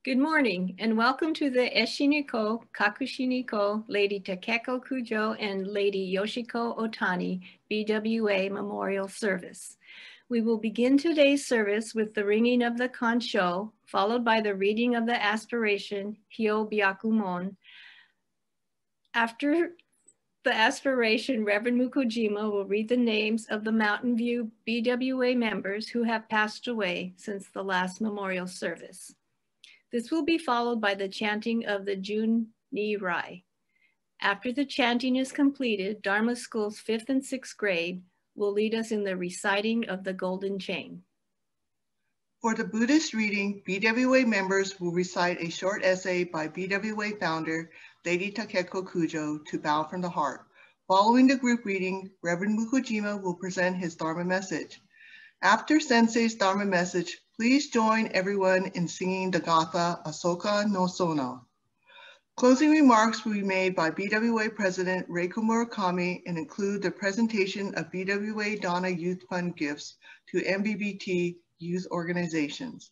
Good morning and welcome to the Ashini ko, Kakshini ko, Lady Takeko Kujo and Lady Yoshiko Otani BWA Memorial Service. We will begin today's service with the ringing of the kansho, followed by the reading of the aspiration, Hyo Byakumon. After the aspiration, Reverend Mukojima will read the names of the Mountain View BWA members who have passed away since the last memorial service. This will be followed by the chanting of the Junirai. After the chanting is completed, Dharma School's 5th and 6th grade will lead us in the reciting of the Golden Chain. For the Buddhist reading, BWA members will recite a short essay by BWA founder, Lady Takeko Kujo, to bow from the heart. Following the group reading, Reverend Mukojima will present his Dharma message. After Sensei's Dharma message, please join everyone in singing the gatha Asoka no Sono. Closing remarks will be made by BWA President Reiko Murakami and include the presentation of BWA Dana Youth Fund gifts to MBBT youth organizations.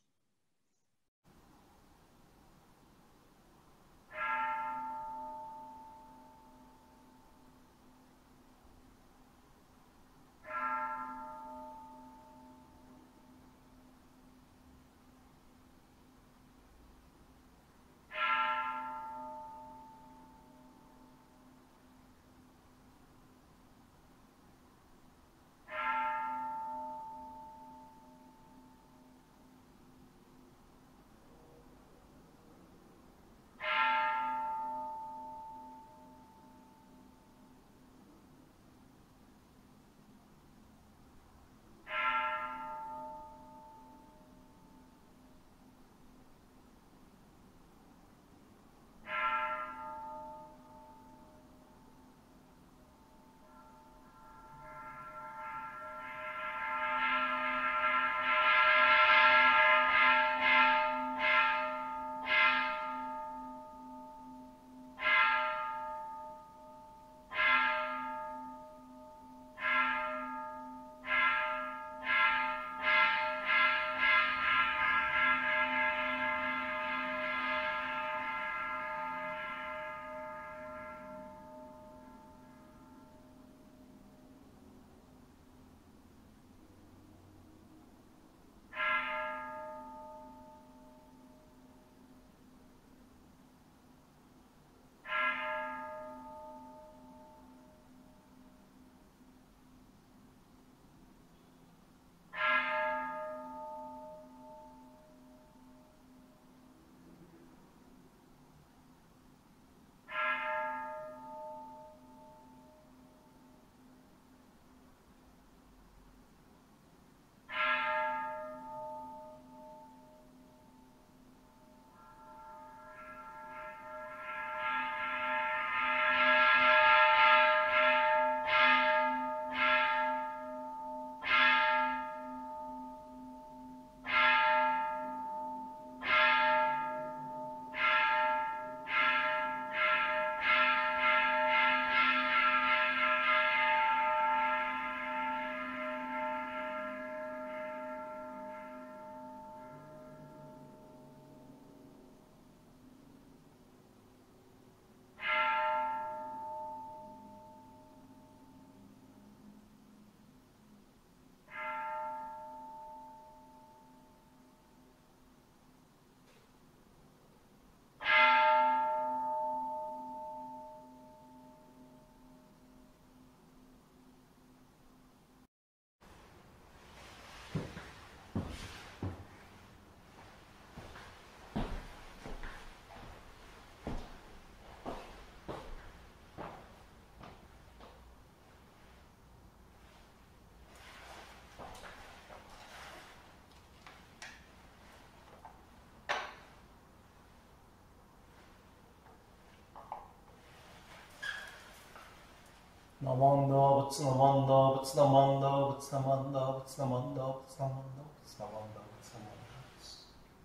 Namanda, Butsu Namanda, Butsu Namanda, Butsu Namanda, Butsu Namanda, Butsu Namanda, Butsu Namanda, Butsu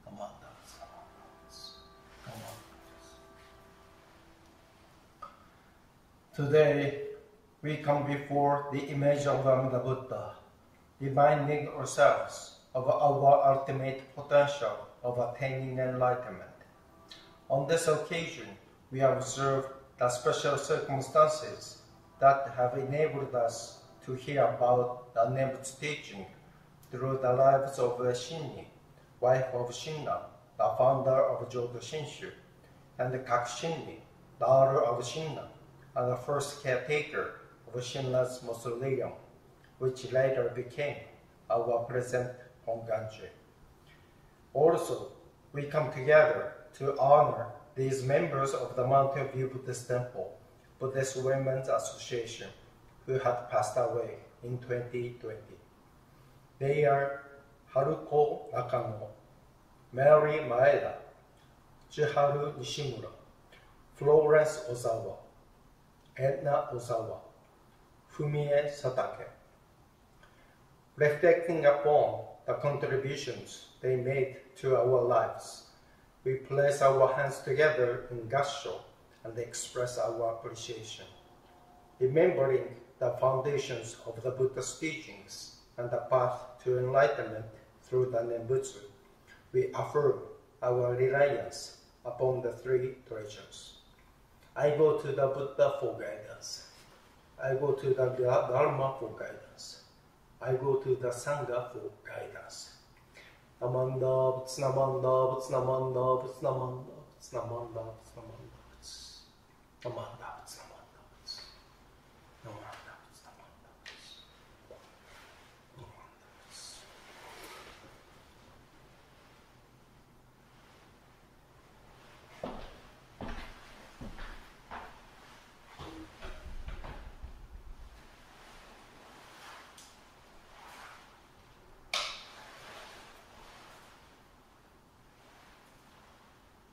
Namanda, Butsu Namanda. Today, we come before the image of the Buddha, reminding ourselves of our ultimate potential of attaining enlightenment. On this occasion, we have observed the special circumstances that have enabled us to hear about the Nebut's teaching through the lives of Ashini, wife of Shinna, the founder of Jodo Shinshu, and Kakshini, daughter of Shinna, and the first caretaker of Shinna's mausoleum, which later became our present Honganji. Also, we come together to honor these members of the Mountain View Buddhist Temple, Buddhist Women's Association, who had passed away in 2020. They are Haruko Nakano, Mary Maeda, Chiharu Nishimura, Florence Ozawa, Edna Ozawa, Fumie Satake. Reflecting upon the contributions they made to our lives, we place our hands together in gassho and express our appreciation. Remembering the foundations of the Buddha's teachings and the path to enlightenment through the Nembutsu, we affirm our reliance upon the three treasures. I go to the Buddha for guidance. I go to the Dharma for guidance. I go to the Sangha for guidance. Namanda, Namanda, Namanda, Namanda, Namanda, Namanda, Namanda.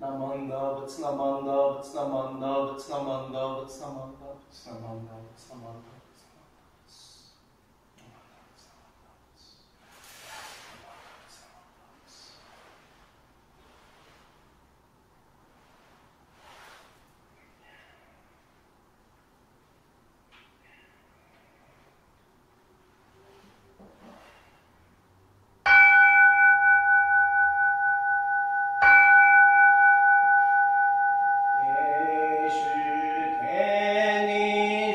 Namanda, Namanda, Namanda, Namanda, Namanda, Namanda, Namanda.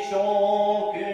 Shoku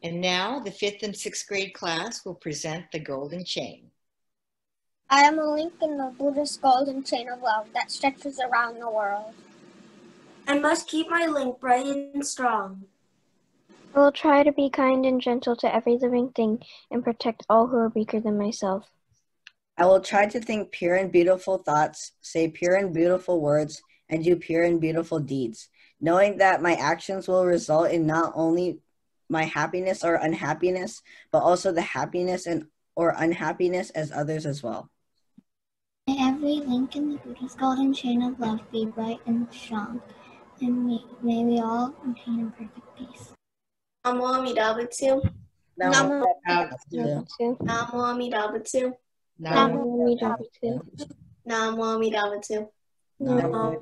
And now the 5th and 6th grade class will present the golden chain. I am a link in the Buddhist golden chain of love that stretches around the world. I must keep my link bright and strong. I will try to be kind and gentle to every living thing and protect all who are weaker than myself. I will try to think pure and beautiful thoughts, say pure and beautiful words, and do pure and beautiful deeds, knowing that my actions will result in not only my happiness or unhappiness, but also the happiness and or unhappiness as others as well. May every link in the Buddha's golden chain of love be bright and strong, and may we all attain in perfect peace. Namo Amida Butsu. Namo Namo Amida Butsu. Namo Amida Butsu. Namo Amida Butsu. Namo.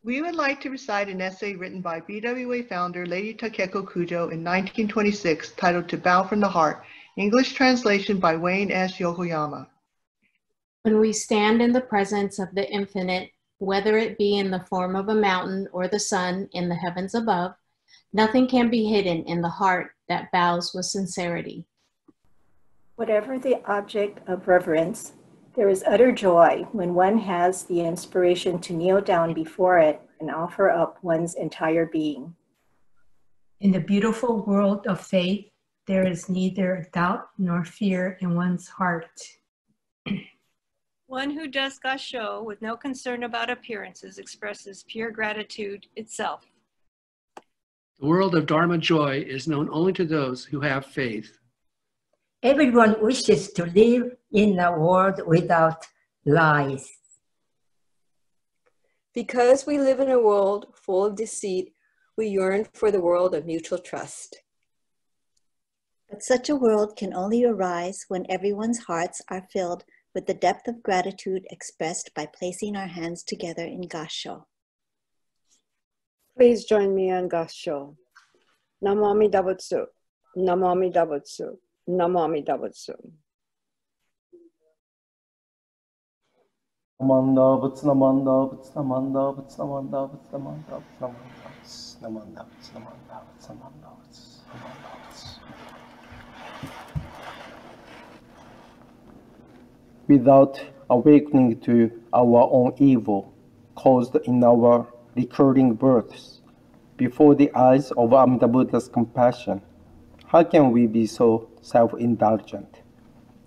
We would like to recite an essay written by BWA founder Lady Takeko Kujo in 1926 titled To Bow from the Heart, English translation by Wayne S. Yokoyama. When we stand in the presence of the infinite, whether it be in the form of a mountain or the sun in the heavens above, nothing can be hidden in the heart that bows with sincerity. Whatever the object of reverence, there is utter joy when one has the inspiration to kneel down before it and offer up one's entire being. In the beautiful world of faith, there is neither doubt nor fear in one's heart. One who does gassho with no concern about appearances expresses pure gratitude itself. The world of Dharma joy is known only to those who have faith. Everyone wishes to live in a world without lies. Because we live in a world full of deceit, we yearn for the world of mutual trust. But such a world can only arise when everyone's hearts are filled with the depth of gratitude expressed by placing our hands together in gassho. Please join me on gassho. Namo Amida Butsu. Namo Amida Butsu. Namo Amida Butsu. Namanda Butsu, Namanda Butsu, Namanda Butsu, Namanda Butsu, Namanda Butsu, Namanda Butsu, Namanda Butsu, Namanda Butsu, Namanda Butsu. Without awakening to our own evil caused in our recurring births, before the eyes of Amida Buddha's compassion, how can we be so self-indulgent?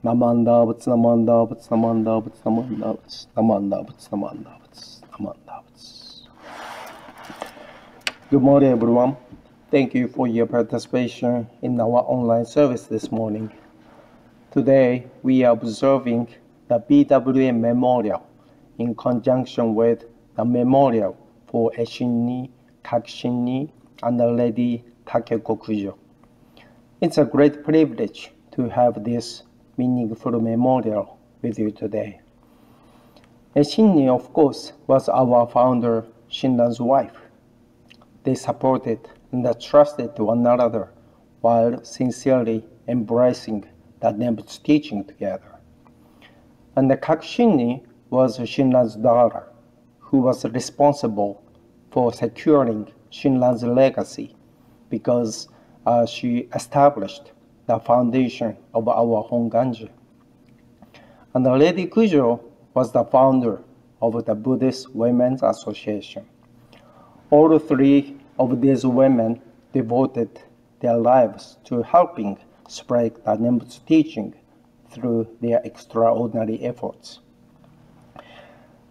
Namanda Butsu, Namanda Butsu, Namanda Butsu, Namanda Butsu, Namanda Butsu, Namanda Butsu, Namanda Butsu. Good morning, everyone. Thank you for your participation in our online service this morning. Today, we are observing the BWA Memorial in conjunction with the Memorial for Ashini, Kakshini, and Lady Takeko Kujo. It's a great privilege to have this meaningful memorial with you today. Ashini, of course, was our founder Shinran's wife. They supported and trusted one another while sincerely embracing the Nembutsu teaching together. And the Kakshini was Shinran's daughter, who was responsible for securing Shinran's legacy because she established the foundation of our Honganji. And Lady Kujo was the founder of the Buddhist Women's Association. All three of these women devoted their lives to helping spread the Nembutsu teaching through their extraordinary efforts.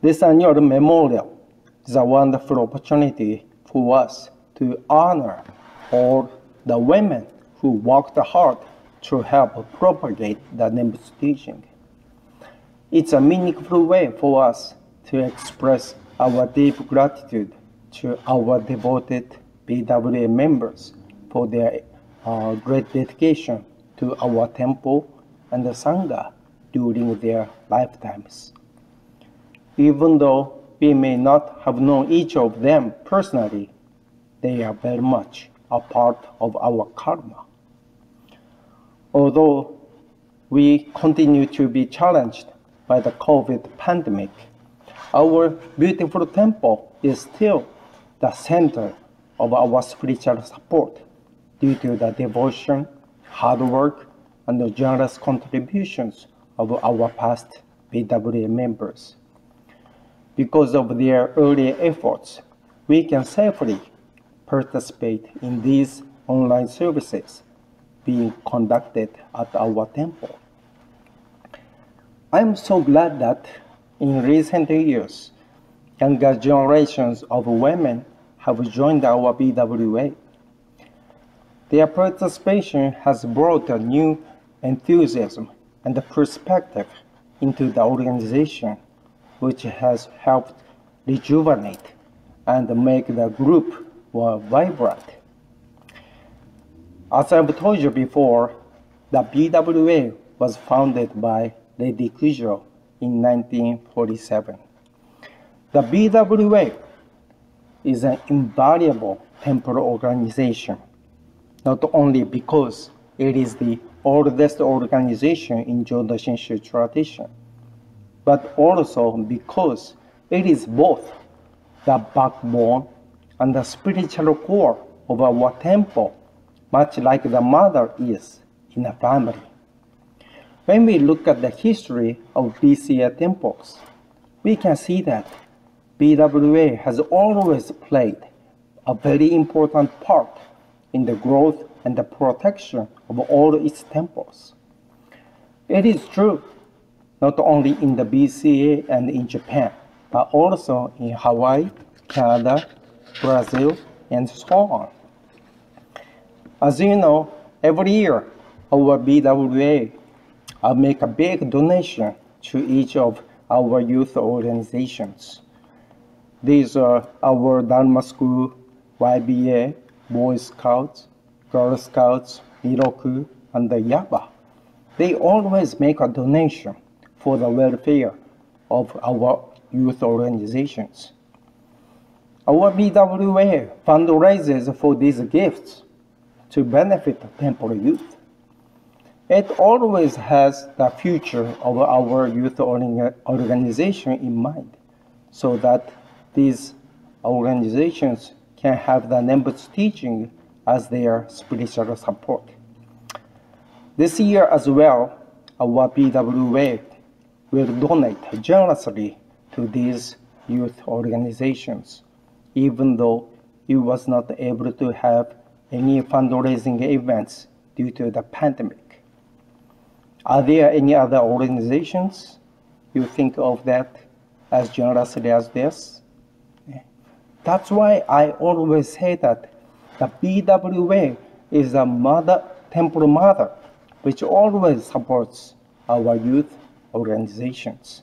This annual memorial is a wonderful opportunity for us to honor all the women who worked hard to help propagate the Nimbus teaching. It's a meaningful way for us to express our deep gratitude to our devoted BWA members for their great dedication to our temple and the Sangha during their lifetimes. Even though we may not have known each of them personally, they are very much a part of our karma. Although we continue to be challenged by the COVID pandemic, our beautiful temple is still the center of our spiritual support due to the devotion, hard work, and the generous contributions of our past BWA members. Because of their early efforts, we can safely participate in these online services being conducted at our temple. I'm so glad that in recent years, younger generations of women have joined our BWA. Their participation has brought a new enthusiasm and perspective into the organization, which has helped rejuvenate and make the group more vibrant. As I've told you before, the BWA was founded by Lady Kujo in 1947. The BWA is an invaluable temple organization, not only because it is the oldest organization in Jodo Shinshu tradition, but also because it is both the backbone and the spiritual core of our temple, much like the mother is in a family. When we look at the history of BCA temples, we can see that BWA has always played a very important part in the growth and the protection of all its temples. It is true not only in the BCA and in Japan, but also in Hawaii, Canada, Brazil, and so on. As you know, every year our BWA make a big donation to each of our youth organizations. These are our Dharma School, YBA, Boy Scouts, Girl Scouts, Miroku, and the Yaba. They always make a donation for the welfare of our youth organizations. Our BWA fundraises for these gifts to benefit the temple youth. It always has the future of our youth organization in mind, so that these organizations can have the Nimbus teaching as their spiritual support. This year as well, our BWA will donate generously to these youth organizations, even though it was not able to have any fundraising events due to the pandemic. Are there any other organizations you think of that as generously as this? That's why I always say that the BWA is a mother, temple mother, which always supports our youth organizations.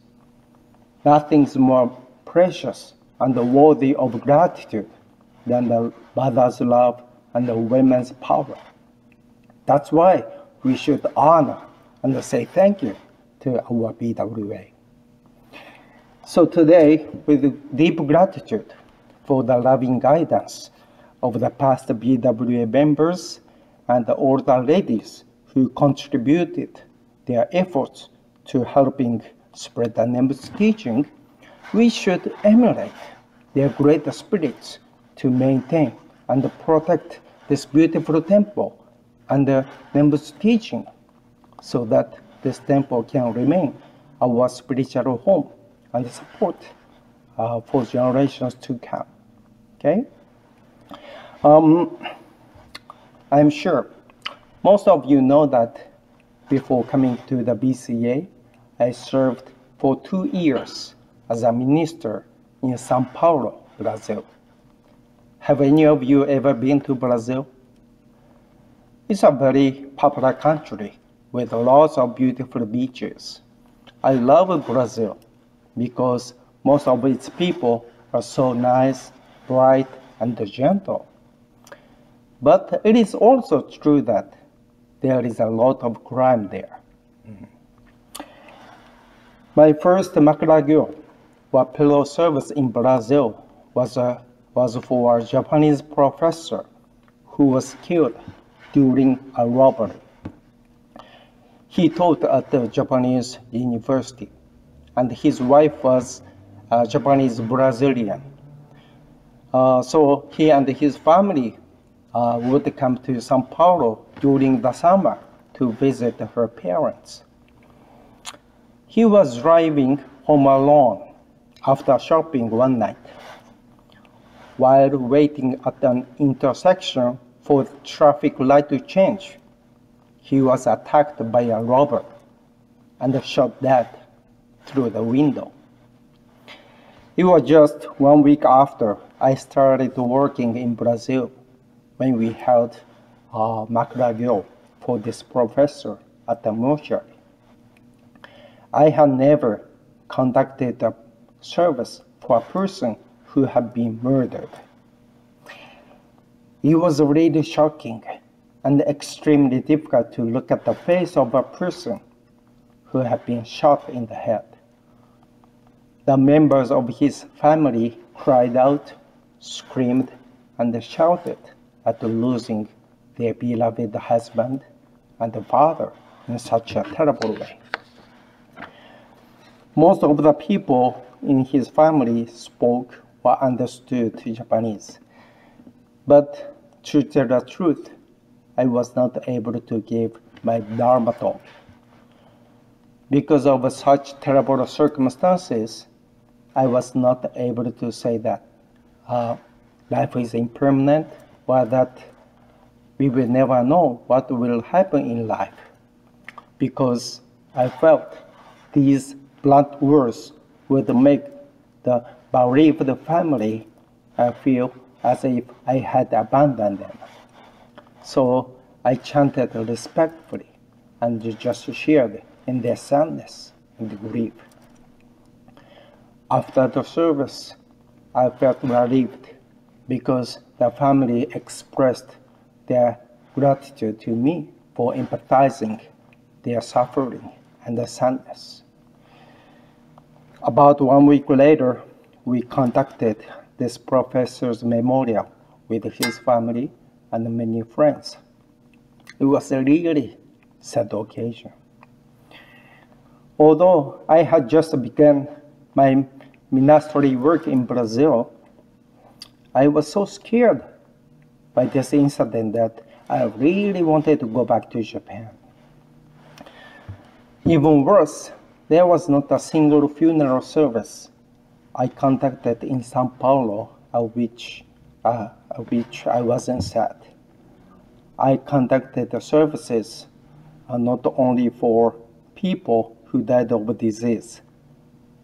Nothing's more precious and worthy of gratitude than the mother's love and the women's power. That's why we should honor and say thank you to our BWA. So today, with deep gratitude for the loving guidance of the past BWA members and the older ladies who contributed their efforts to helping spread the Nimbus teaching, we should emulate their great spirits to maintain and protect this beautiful temple and the Nimbus teaching, so that this temple can remain our spiritual home and support for generations to come. Okay? I'm sure most of you know that before coming to the BCA, I served for 2 years as a minister in São Paulo, Brazil. Have any of you ever been to Brazil? It's a very popular country with lots of beautiful beaches. I love Brazil because most of its people are so nice, bright, and gentle. But it is also true that there is a lot of crime there. My first Makaragyo, or pillow service in Brazil, was for a Japanese professor who was killed during a robbery. He taught at the Japanese university, and his wife was a Japanese Brazilian. So he and his family would come to Sao Paulo during the summer to visit her parents. He was driving home alone after shopping one night. While waiting at an intersection for the traffic light to change, he was attacked by a robber and shot dead through the window. It was just 1 week after I started working in Brazil when we held Makaragyo for this professor at the mortuary. I had never conducted a service for a person who had been murdered. It was really shocking and extremely difficult to look at the face of a person who had been shot in the head. The members of his family cried out, screamed, and shouted at losing their beloved husband and father in such a terrible way. Most of the people in his family spoke or understood Japanese. But to tell the truth, I was not able to give my Dharma talk. Because of such terrible circumstances, I was not able to say that life is impermanent or that we will never know what will happen in life. Because I felt these blunt words would make the bereaved family feel as if I had abandoned them. So I chanted respectfully and just shared in their sadness and grief. After the service, I felt relieved because the family expressed their gratitude to me for empathizing their suffering and their sadness. About 1 week later, we conducted this professor's memorial with his family and many friends. It was a really sad occasion. Although I had just begun my ministry work in Brazil, I was so scared by this incident that I really wanted to go back to Japan. Even worse, there was not a single funeral service I conducted in Sao Paulo which I wasn't sad. I conducted the services not only for people who died of disease,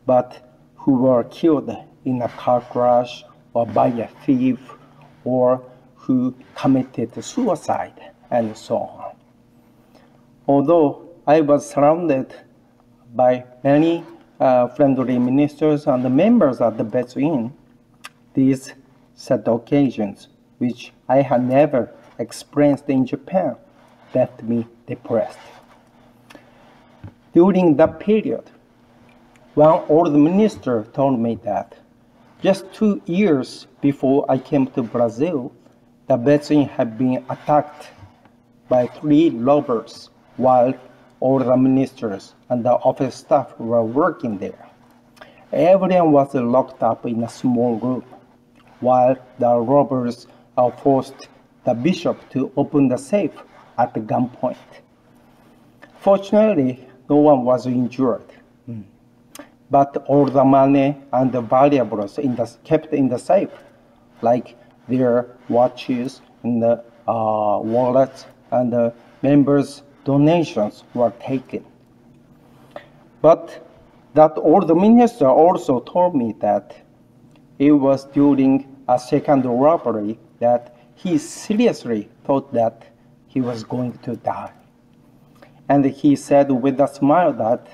but who were killed in a car crash or by a thief, or who committed suicide, and so on. Although I was surrounded by many friendly ministers and members of the BWA, these sad occasions, which I had never experienced in Japan, left me depressed. During that period, one old minister told me that just 2 years before I came to Brazil, the BWA had been attacked by 3 robbers while all the ministers and the office staff were working there. Everyone was locked up in a small room, while the robbers forced the bishop to open the safe at gunpoint. Fortunately, no one was injured, but all the money and the valuables kept in the safe, like their watches and the wallets and the members' donations were taken. But that old minister also told me that it was during a second robbery that he seriously thought that he was going to die. and he said with a smile that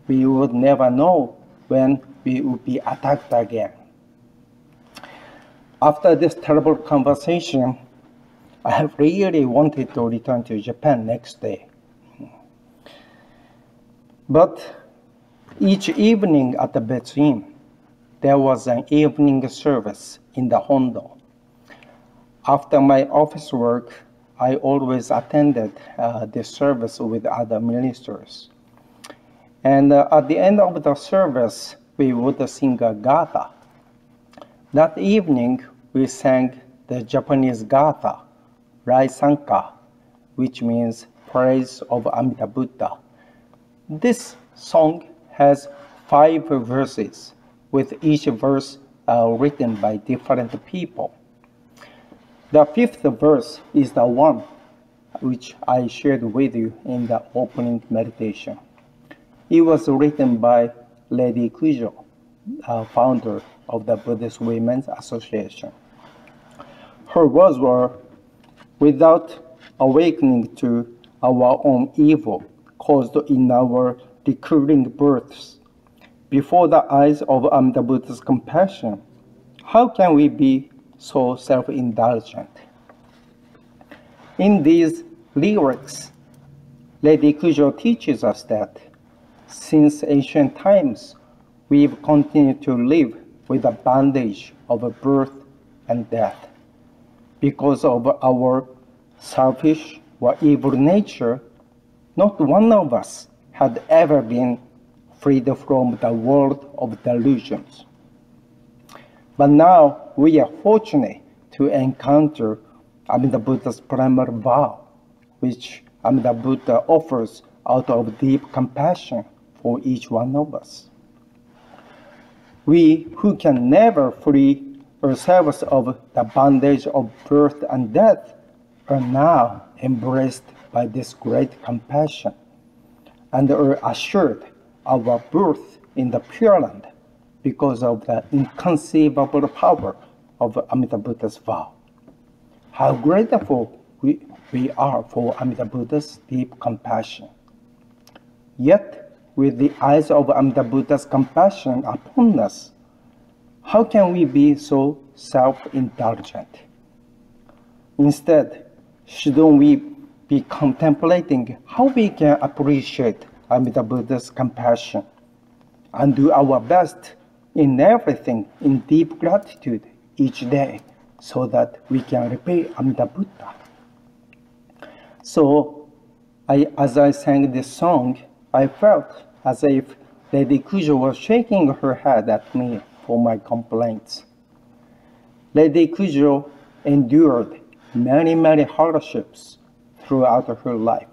we would never know when we would be attacked again. After this terrible conversation, I really wanted to return to Japan next day. But each evening at the Betsu Inn, there was an evening service in the Hondo. After my office work, I always attended this service with other ministers. And at the end of the service, we would sing a gatha. That evening, we sang the Japanese gatha, Rai Sanka, which means praise of Amida Buddha. This song has 5 verses, with each verse written by different people. The 5th verse is the one which I shared with you in the opening meditation. It was written by Lady Kujo, founder of the Buddhist Women's Association. Her words were, "Without awakening to our own evil caused in our recurring births, before the eyes of Amida Buddha's compassion, how can we be so self-indulgent?" In these lyrics, Lady Kujo teaches us that since ancient times, we've continued to live with the bondage of birth and death. Because of our selfish or evil nature, not one of us had ever been freed from the world of delusions. But now we are fortunate to encounter Amida Buddha's primal vow, which Amida Buddha offers out of deep compassion for each one of us. We who can never free ourselves of the bondage of birth and death are now embraced by this great compassion and are assured of our birth in the Pure Land because of the inconceivable power of Amida Buddha's vow. How grateful we are for Amida Buddha's deep compassion. Yet, with the eyes of Amida Buddha's compassion upon us, how can we be so self-indulgent? Instead, shouldn't we be contemplating how we can appreciate Amida Buddha's compassion and do our best in everything in deep gratitude each day so that we can repay Amida Buddha? So, as I sang this song, I felt as if Lady Kujo was shaking her head at me for my complaints. Lady Kujo endured many hardships throughout her life,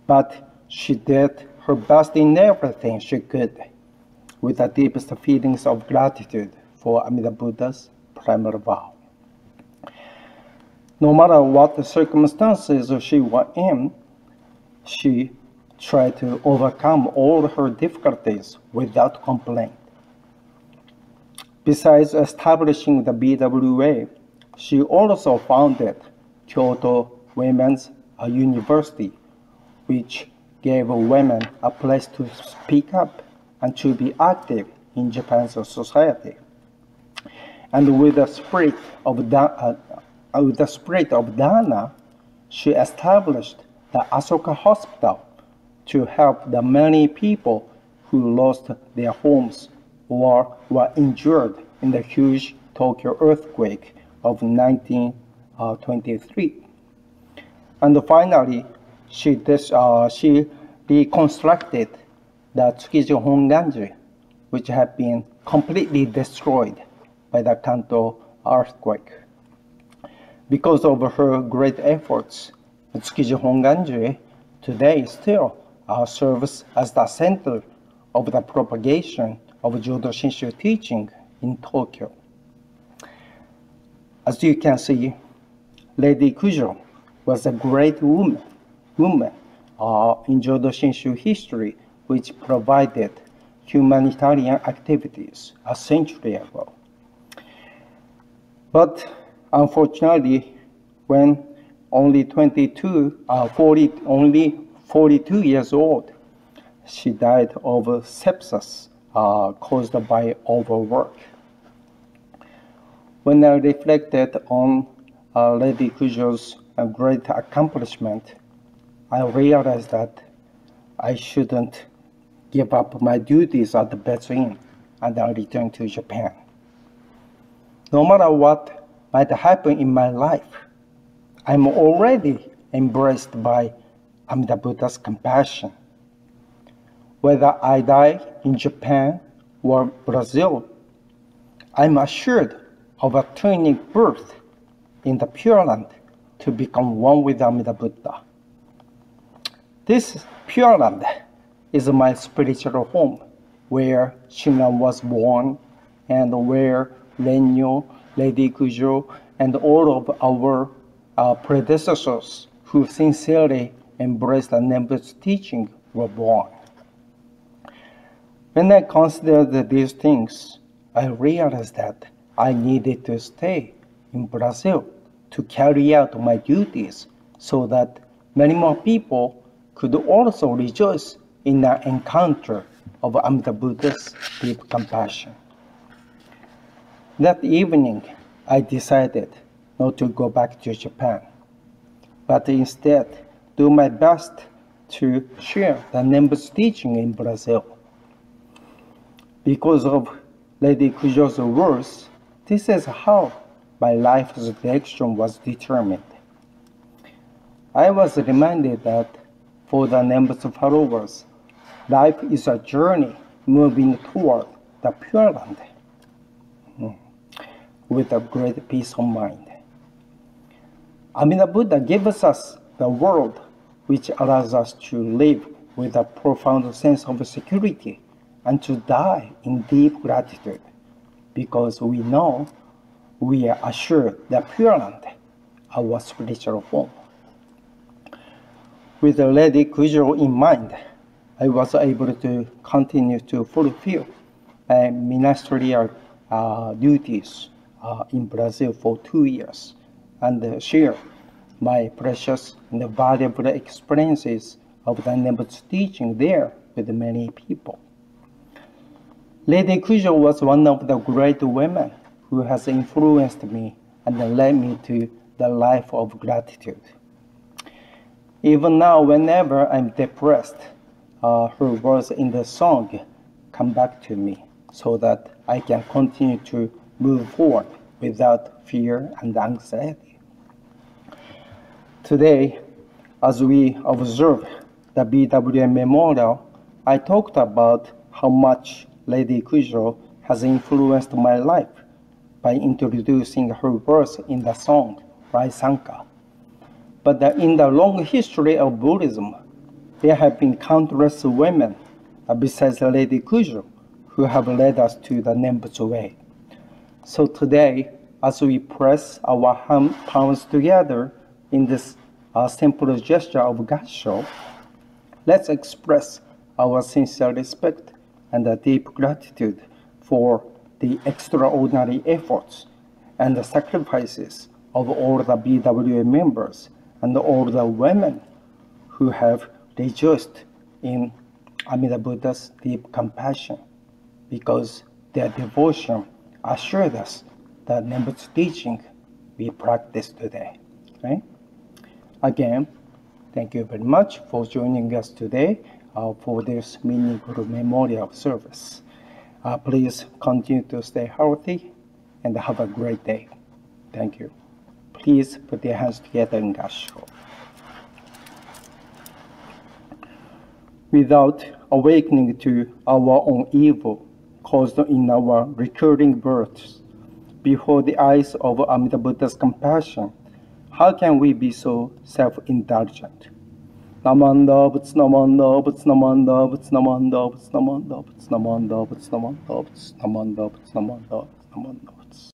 but she did her best in everything she could with the deepest feelings of gratitude for Amida Buddha's primal vow. No matter what the circumstances she was in, she tried to overcome all her difficulties without complaint. Besides establishing the BWA, she also founded Kyoto Women's University, which gave women a place to speak up and to be active in Japan's society. And with the spirit of Dharma, she established the Asoka Hospital to help the many people who lost their homes or were injured in the huge Tokyo earthquake of 1923. And finally, she reconstructed the Tsukiji Honganji, which had been completely destroyed by the Kanto earthquake. Because of her great efforts, Tsukiji Honganji today still serves as the center of the propagation of Jodo Shinshu teaching in Tokyo. As you can see, Lady Kujo was a great woman in Jodo Shinshu history, which provided humanitarian activities a century ago. But unfortunately, when only 42 years old. She died of sepsis caused by overwork. When I reflected on Lady Kujo's great accomplishment, I realized that I shouldn't give up my duties at the Betsu Inn and I returned to Japan. No matter what might happen in my life, I'm already embraced by Amida Buddha's compassion. Whether I die in Japan or Brazil, I'm assured of a turning birth in the Pure Land to become one with Amida Buddha. This Pure Land is my spiritual home, where Shinran was born and where Renyo, Lady Kujo, and all of our predecessors who sincerely embraced the Nembutsu teaching were born. When I considered these things, I realized that I needed to stay in Brazil to carry out my duties so that many more people could also rejoice in the encounter of Amida Buddha's deep compassion. That evening, I decided not to go back to Japan, but instead do my best to share the Nembutsu teaching in Brazil. Because of Lady Kujo's words, this is how my life's direction was determined. I was reminded that for the Nembutsu followers, life is a journey moving toward the Pure Land with a great peace of mind. Amida Buddha gives us the world which allows us to live with a profound sense of security and to die in deep gratitude, because we know we are assured the Pure Land, our spiritual home. With Lady Kujo in mind, I was able to continue to fulfill ministerial duties in Brazil for 2 years and share my precious and valuable experiences of the Nembutsu teaching there with many people. Lady Kujo was one of the great women who has influenced me and led me to the life of gratitude. Even now, whenever I'm depressed, her words in the song come back to me so that I can continue to move forward without fear and anxiety. Today, as we observe the BWA memorial, I talked about how much Lady Kujo has influenced my life by introducing her words in the song Raisanka. But in the long history of Buddhism, there have been countless women besides Lady Kujo who have led us to the Nembutsu way. So today, as we press our palms together in this simple gesture of gassho, let's express our sincere respect and a deep gratitude for the extraordinary efforts and the sacrifices of all the BWA members and all the women who have rejoiced in Amida Buddha's deep compassion, because their devotion assured us the Nembutsu teaching we practice today. Okay? Again, thank you very much for joining us today for this meaningful memorial service. Please continue to stay healthy and have a great day. Thank you. Please put your hands together in gassho. Without awakening to our own evil caused in our recurring births, before the eyes of Amida Buddha's compassion, how can we be so self-indulgent? Namanda, Buts Namanda, Buts Namanda, Buts Namanda, Buts Namanda, Buts Namanda, Buts Namanda, Buts Namanda, Buts Namanda, Buts Namanda, Buts.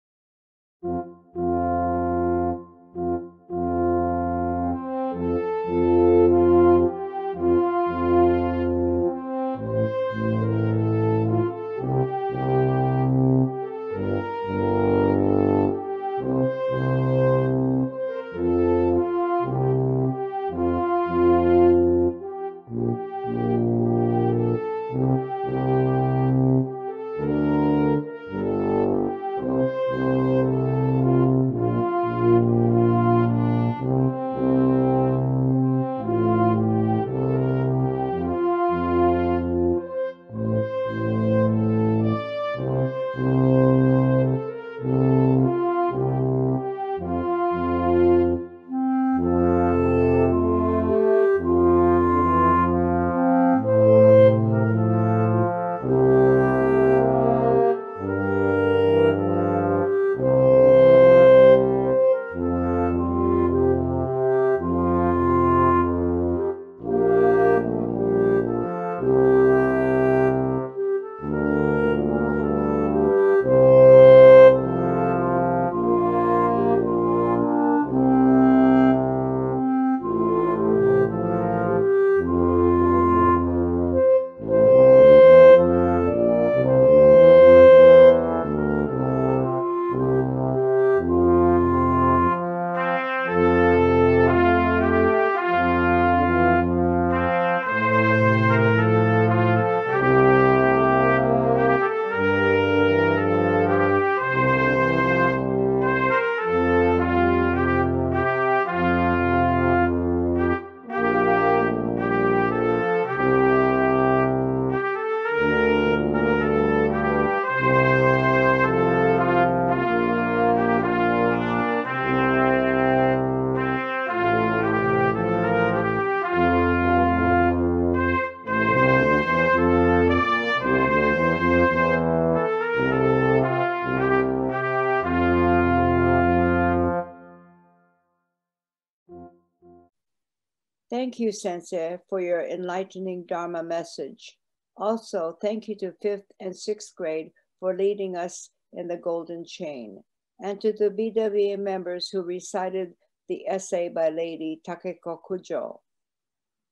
Thank you, Sensei, for your enlightening Dharma message. Also, thank you to 5th and 6th grade for leading us in the golden chain, and to the BWA members who recited the essay by Lady Takeko Kujo.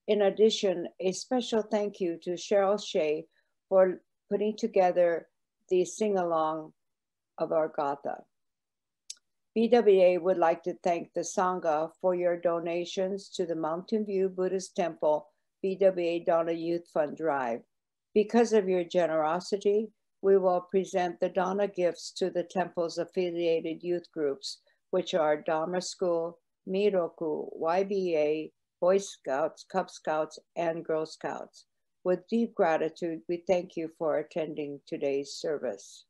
In addition, a special thank you to Cheryl Shea for putting together the sing-along of our gatha. BWA would like to thank the Sangha for your donations to the Mountain View Buddhist Temple BWA Donna Youth Fund Drive. Because of your generosity, we will present the Donna gifts to the temple's affiliated youth groups, which are Dharma School, Miroku, YBA, Boy Scouts, Cub Scouts, and Girl Scouts. With deep gratitude, we thank you for attending today's service.